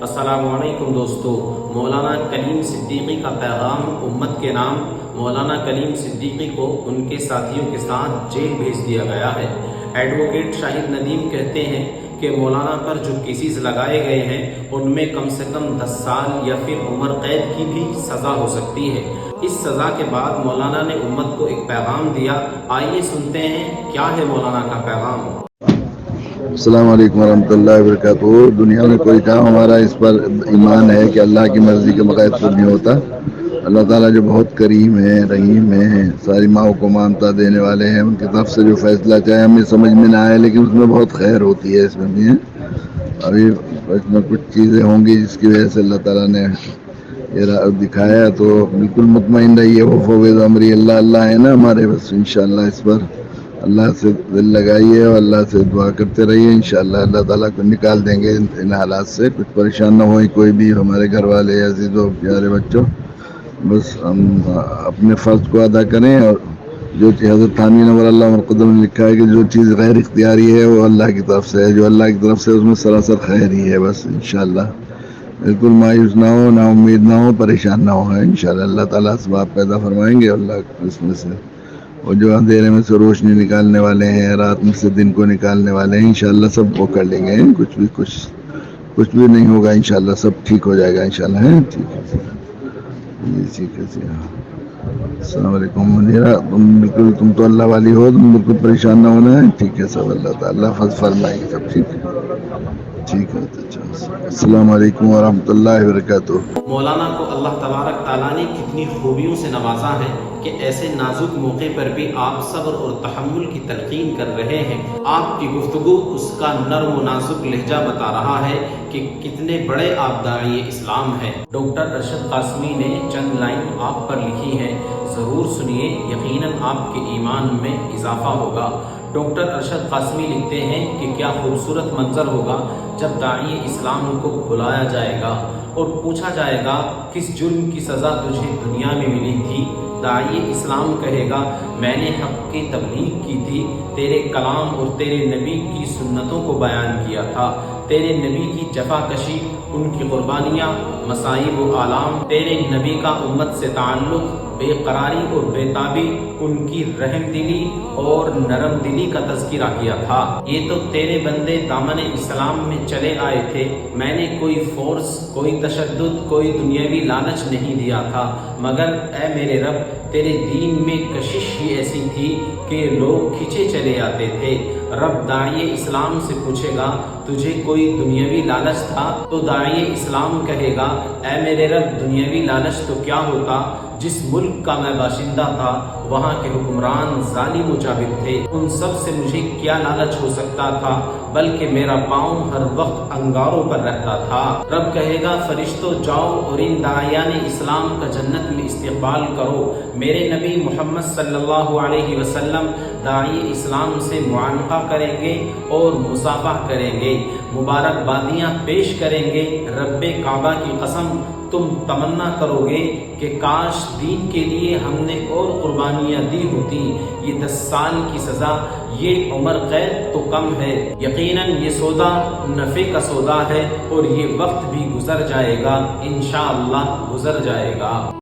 السلام علیکم دوستو، مولانا کلیم صدیقی کا پیغام امت کے نام۔ مولانا کلیم صدیقی کو ان کے ساتھیوں کے ساتھ جیل بھیج دیا گیا ہے۔ ایڈوکیٹ شاہد ندیم کہتے ہیں کہ مولانا پر جو کیسز لگائے گئے ہیں ان میں کم سے کم 10 سال یا پھر عمر قید کی بھی سزا ہو سکتی ہے۔ اس سزا کے بعد مولانا نے امت کو ایک پیغام دیا۔ آئیے سنتے ہیں کیا ہے مولانا کا پیغام۔ السلام علیکم ورحمۃ اللہ وبرکاتہ۔ دنیا میں کوئی کام ہمارا اس پر ایمان ہے کہ اللہ کی مرضی کے بغیر خود نہیں ہوتا۔ اللہ تعالیٰ جو بہت کریم ہے، رحیم ہے، ساری ماؤں کو مامتا دینے والے ہیں، ان کی طرف سے جو فیصلہ چاہے ہمیں سمجھ میں نہ آئے لیکن اس میں بہت خیر ہوتی ہے۔ اس میں بھی ابھی اس میں کچھ چیزیں ہوں گی جس کی وجہ سے اللہ تعالیٰ نے یہ دکھایا، تو بالکل مطمئن رہیے، وہ فوض امری اللہ اللہ ہے نا ہمارے، بس انشاءاللہ اس پر اللہ سے دل لگائیے اور اللہ سے دعا کرتے رہیے، انشاءاللہ اللہ تعالیٰ کو نکال دیں گے ان حالات سے۔ کچھ پریشان نہ ہوئی کوئی بھی، ہمارے گھر والے عزیزوں پیارے بچوں، بس ہم اپنے فرض کو ادا کریں، اور جو چیز حضرت تھانوی نور اللہ قدم نے لکھا ہے کہ جو چیز غیر اختیاری ہے وہ اللہ کی طرف سے ہے، جو اللہ کی طرف سے اس میں سراسر خیر ہی ہے، بس انشاءاللہ بالکل مایوس نہ ہو، نا امید نہ ہو، پریشان نہ ہو، انشاءاللہ اللہ تعالیٰ اسباب پیدا فرمائیں گے، اللہ اس میں سے اور جو اندھیرے میں سے روشنی نکالنے والے ہیں، رات میں سے دن کو نکالنے والے ہیں، انشاءاللہ سب وہ کر لیں گے، کچھ بھی نہیں ہوگا، انشاءاللہ سب ٹھیک ہو جائے گا انشاءاللہ۔ ٹھیک ہے جی، ٹھیک ہے جی۔ السلام علیکم منیرا، تم تو اللہ والی ہو، تم بالکل پریشان نہ ہونا ہے، ٹھیک ہے سب اللہ تعالیٰ فضل فرمائے گی، سب ٹھیک ہے، ٹھیک ہے۔ السلام علیکم ورحمۃ اللہ وبرکاتہ۔ مولانا کو اللہ تبارک تعالیٰ نے کتنی خوبیوں سے نوازا ہے کہ ایسے نازک موقع پر بھی آپ صبر اور تحمل کی تلقین کر رہے ہیں۔ آپ کی گفتگو اس کا نرم و نازک لہجہ بتا رہا ہے کہ کتنے بڑے آپ داعی اسلام ہیں۔ ڈاکٹر ارشد قاسمی نے چند لائن آپ پر لکھی ہیں، ضرور سنیے، یقیناً آپ کے ایمان میں اضافہ ہوگا۔ ڈاکٹر ارشد قاسمی لکھتے ہیں کہ کیا خوبصورت منظر ہوگا جب داعی اسلام کو بلایا جائے گا اور پوچھا جائے گا کس جرم کی سزا تجھے دنیا میں ملی تھی۔ داعی اسلام کہے گا میں نے حق کی تبلیغ کی تھی، تیرے کلام اور تیرے نبی کی سنتوں کو بیان کیا تھا، تیرے نبی کی جفا کشی، ان کی قربانیاں، مصائب و آلام، تیرے نبی کا امت سے تعلق، بے قراری اور بے تابی، ان کی رحم دلی اور نرم دلی کا تذکرہ کیا تھا۔ یہ تو تیرے بندے دامن اسلام میں چلے آئے تھے، میں نے کوئی فورس، کوئی تشدد، کوئی دنیاوی لالچ نہیں دیا تھا، مگر اے میرے رب تیرے دین میں کشش ہی ایسی تھی کہ لوگ کھینچے چلے آتے تھے۔ رب داعی اسلام سے پوچھے گا تجھے کوئی دنیاوی لالچ تھا؟ تو داعی اسلام کہے گا اے میرے رب دنیاوی لالچ تو کیا ہوتا، جس ملک کا میں باشندہ تھا وہاں کے حکمران ظالم و جابر تھے، ان سب سے مجھے کیا لالچ ہو سکتا تھا، بلکہ میرا پاؤں ہر وقت انگاروں پر رہتا تھا۔ رب کہے گا فرشتوں جاؤ اور ان داعیان اسلام کا جنت میں استقبال کرو۔ میرے نبی محمد صلی اللہ علیہ وسلم داعی اسلام سے معانقہ کریں گے اور مصافحہ کریں گے، مبارکبادیاں پیش کریں گے۔ رب کعبہ کی قسم تم تمنا کرو گے کہ کاش دین کے لیے ہم نے اور قربانیاں دی ہوتی۔ یہ 10 سال کی سزا، یہ عمر قید تو کم ہے، یقیناً یہ سودا نفع کا سودا ہے، اور یہ وقت بھی گزر جائے گا، انشاءاللہ گزر جائے گا۔